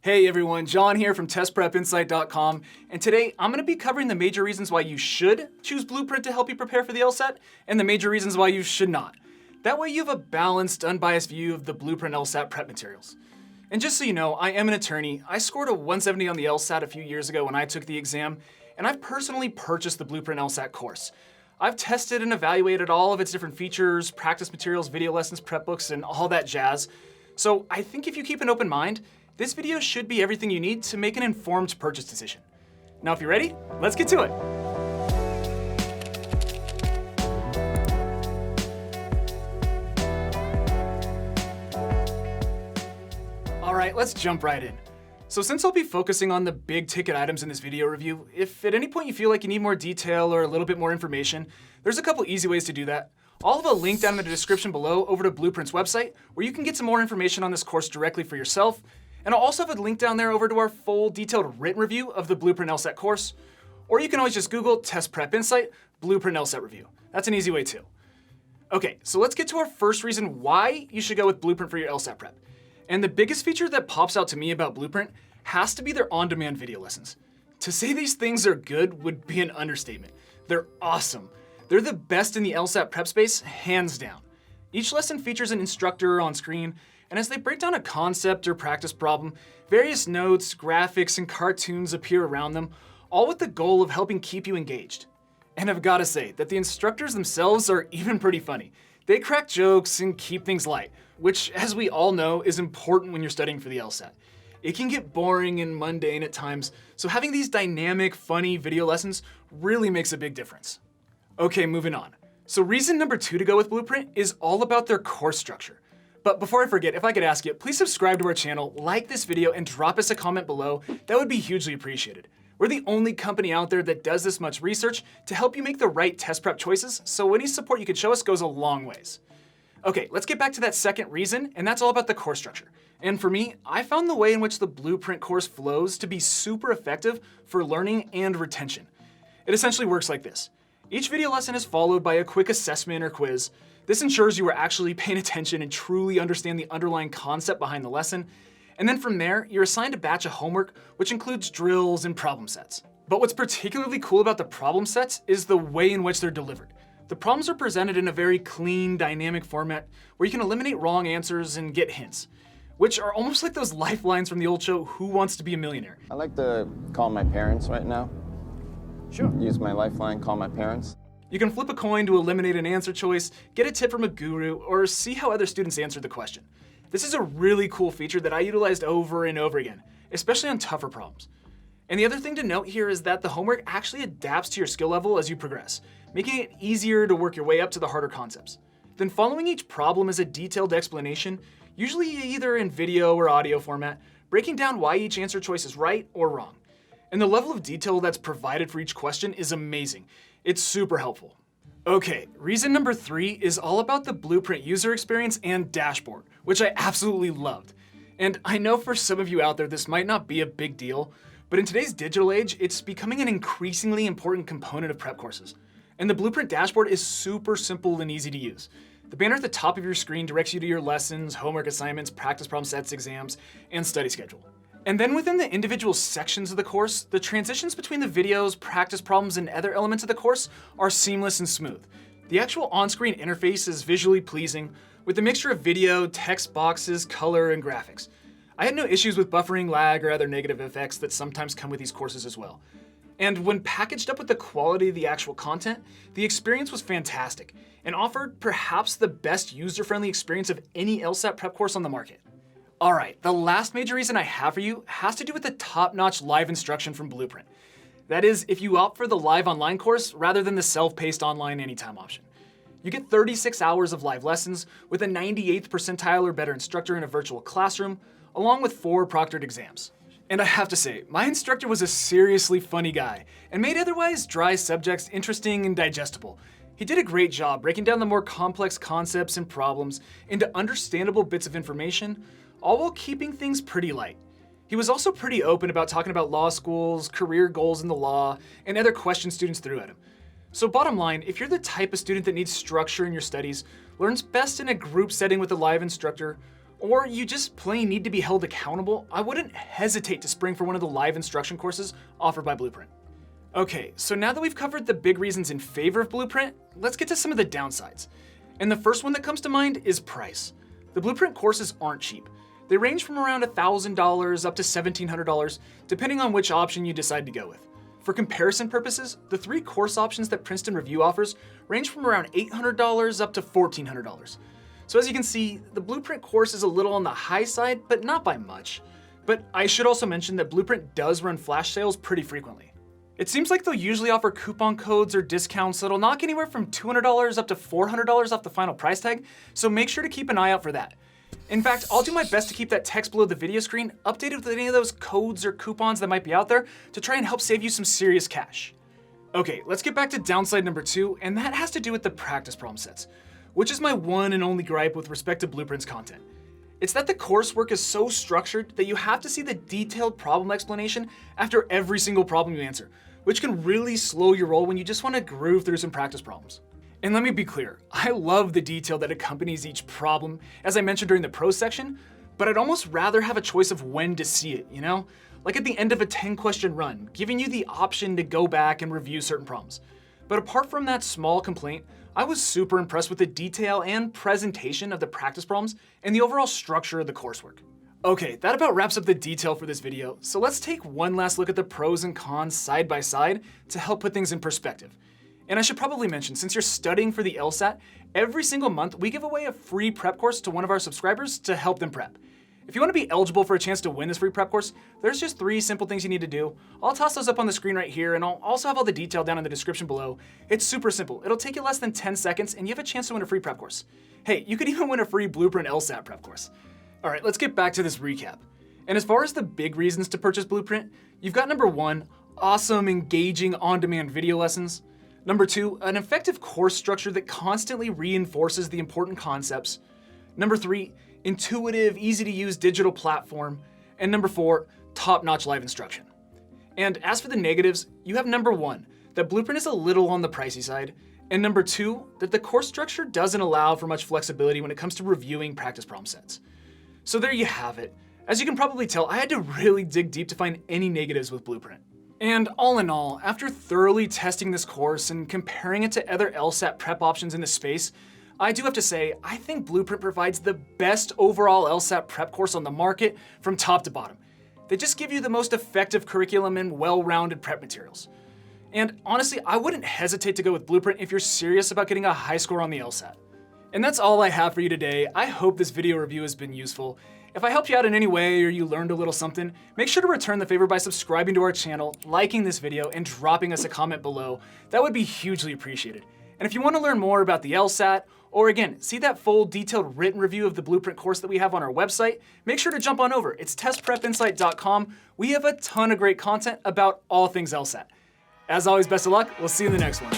Hey everyone, John here from testprepinsight.com, and today I'm going to be covering the major reasons why you should choose Blueprint to help you prepare for the LSAT, and the major reasons why you should not. That way you have a balanced, unbiased view of the Blueprint LSAT prep materials. And just so you know, I am an attorney. I scored a 170 on the LSAT a few years ago when I took the exam, and I've personally purchased the Blueprint LSAT course. I've tested and evaluated all of its different features, practice materials, video lessons, prep books, and all that jazz. So I think if you keep an open mind, this video should be everything you need to make an informed purchase decision. Now if you're ready, let's get to it. All right, let's jump right in. So since I'll be focusing on the big ticket items in this video review, if at any point you feel like you need more detail or a little bit more information, there's a couple easy ways to do that. I'll have a link down in the description below over to Blueprint's website where you can get some more information on this course directly for yourself. And I'll also have a link down there over to our full detailed written review of the Blueprint LSAT course. Or you can always just Google Test Prep Insight Blueprint LSAT Review. That's an easy way too. Okay, so let's get to our first reason why you should go with Blueprint for your LSAT prep. And the biggest feature that pops out to me about Blueprint has to be their on-demand video lessons. To say these things are good would be an understatement. They're awesome. They're the best in the LSAT prep space, hands down. Each lesson features an instructor on screen, and as they break down a concept or practice problem, various notes, graphics, and cartoons appear around them, all with the goal of helping keep you engaged. And I've got to say that the instructors themselves are even pretty funny. They crack jokes and keep things light, which, as we all know, is important when you're studying for the LSAT. It can get boring and mundane at times, so having these dynamic, funny video lessons really makes a big difference. Okay, moving on. So reason number 2 to go with Blueprint is all about their course structure. But before I forget, if I could ask you, please subscribe to our channel, like this video, and drop us a comment below. That would be hugely appreciated. We're the only company out there that does this much research to help you make the right test prep choices, so any support you can show us goes a long ways. Okay, let's get back to that second reason, and that's all about the course structure. And for me, I found the way in which the Blueprint course flows to be super effective for learning and retention. It essentially works like this. Each video lesson is followed by a quick assessment or quiz. This ensures you are actually paying attention and truly understand the underlying concept behind the lesson. And then from there, you're assigned a batch of homework, which includes drills and problem sets. But what's particularly cool about the problem sets is the way in which they're delivered. The problems are presented in a very clean, dynamic format where you can eliminate wrong answers and get hints, which are almost like those lifelines from the old show, Who Wants to Be a Millionaire? I'd like to call my parents right now. Sure. Use my lifeline, call my parents. You can flip a coin to eliminate an answer choice, get a tip from a guru, or see how other students answered the question. This is a really cool feature that I utilized over and over again, especially on tougher problems. And the other thing to note here is that the homework actually adapts to your skill level as you progress, making it easier to work your way up to the harder concepts. Then following each problem is a detailed explanation, usually either in video or audio format, breaking down why each answer choice is right or wrong. And the level of detail that's provided for each question is amazing. It's super helpful. Okay, reason number 3 is all about the Blueprint user experience and dashboard, which I absolutely loved. And I know for some of you out there this might not be a big deal, but in today's digital age, it's becoming an increasingly important component of prep courses. And the Blueprint dashboard is super simple and easy to use. The banner at the top of your screen directs you to your lessons, homework assignments, practice problem sets, exams, and study schedule. And then within the individual sections of the course, the transitions between the videos, practice problems, and other elements of the course are seamless and smooth. The actual on-screen interface is visually pleasing, with a mixture of video, text boxes, color, and graphics. I had no issues with buffering, lag, or other negative effects that sometimes come with these courses as well. And when packaged up with the quality of the actual content, the experience was fantastic, and offered perhaps the best user-friendly experience of any LSAT prep course on the market. All right, the last major reason I have for you has to do with the top-notch live instruction from Blueprint. That is, if you opt for the live online course rather than the self-paced online anytime option. You get 36 hours of live lessons with a 98th percentile or better instructor in a virtual classroom, along with 4 proctored exams. And I have to say, my instructor was a seriously funny guy and made otherwise dry subjects interesting and digestible. He did a great job breaking down the more complex concepts and problems into understandable bits of information, all while keeping things pretty light. He was also pretty open about talking about law schools, career goals in the law, and other questions students threw at him. So bottom line, if you're the type of student that needs structure in your studies, learns best in a group setting with a live instructor, or you just plain need to be held accountable, I wouldn't hesitate to spring for one of the live instruction courses offered by Blueprint. Okay, so now that we've covered the big reasons in favor of Blueprint, let's get to some of the downsides. And the first one that comes to mind is price. The Blueprint courses aren't cheap. They range from around $1,000 up to $1,700, depending on which option you decide to go with. For comparison purposes, the 3 course options that Princeton Review offers range from around $800 up to $1,400. So as you can see, the Blueprint course is a little on the high side, but not by much. But I should also mention that Blueprint does run flash sales pretty frequently. It seems like they'll usually offer coupon codes or discounts that'll knock anywhere from $200 up to $400 off the final price tag, so make sure to keep an eye out for that. In fact, I'll do my best to keep that text below the video screen updated with any of those codes or coupons that might be out there to try and help save you some serious cash. Okay, let's get back to downside number 2, and that has to do with the practice problem sets, which is my one and only gripe with respect to Blueprint's content. It's that the coursework is so structured that you have to see the detailed problem explanation after every single problem you answer, which can really slow your roll when you just want to groove through some practice problems. And let me be clear, I love the detail that accompanies each problem, as I mentioned during the pros section, but I'd almost rather have a choice of when to see it, you know? Like at the end of a 10-question run, giving you the option to go back and review certain problems. But apart from that small complaint, I was super impressed with the detail and presentation of the practice problems and the overall structure of the coursework. Okay, that about wraps up the detail for this video, so let's take one last look at the pros and cons side by side to help put things in perspective. And I should probably mention, since you're studying for the LSAT, every single month we give away a free prep course to one of our subscribers to help them prep. If you want to be eligible for a chance to win this free prep course, there's just 3 simple things you need to do. I'll toss those up on the screen right here, and I'll also have all the detail down in the description below. It's super simple. It'll take you less than 10 seconds, and you have a chance to win a free prep course. Hey, you could even win a free Blueprint LSAT prep course. All right, let's get back to this recap. And as far as the big reasons to purchase Blueprint, you've got number 1, awesome, engaging, on-demand video lessons. Number 2, an effective course structure that constantly reinforces the important concepts. Number 3, intuitive, easy-to-use digital platform. And number 4, top-notch live instruction. And as for the negatives, you have number 1, that Blueprint is a little on the pricey side, and number 2, that the course structure doesn't allow for much flexibility when it comes to reviewing practice problem sets. So there you have it. As you can probably tell, I had to really dig deep to find any negatives with Blueprint. And all in all, after thoroughly testing this course and comparing it to other LSAT prep options in the space, I do have to say, I think Blueprint provides the best overall LSAT prep course on the market from top to bottom. They just give you the most effective curriculum and well-rounded prep materials. And honestly, I wouldn't hesitate to go with Blueprint if you're serious about getting a high score on the LSAT. And that's all I have for you today. I hope this video review has been useful. If I helped you out in any way or you learned a little something, make sure to return the favor by subscribing to our channel, liking this video, and dropping us a comment below. That would be hugely appreciated. And if you want to learn more about the LSAT, or again, see that full detailed written review of the Blueprint course that we have on our website, make sure to jump on over. It's testprepinsight.com. We have a ton of great content about all things LSAT. As always, best of luck. We'll see you in the next one.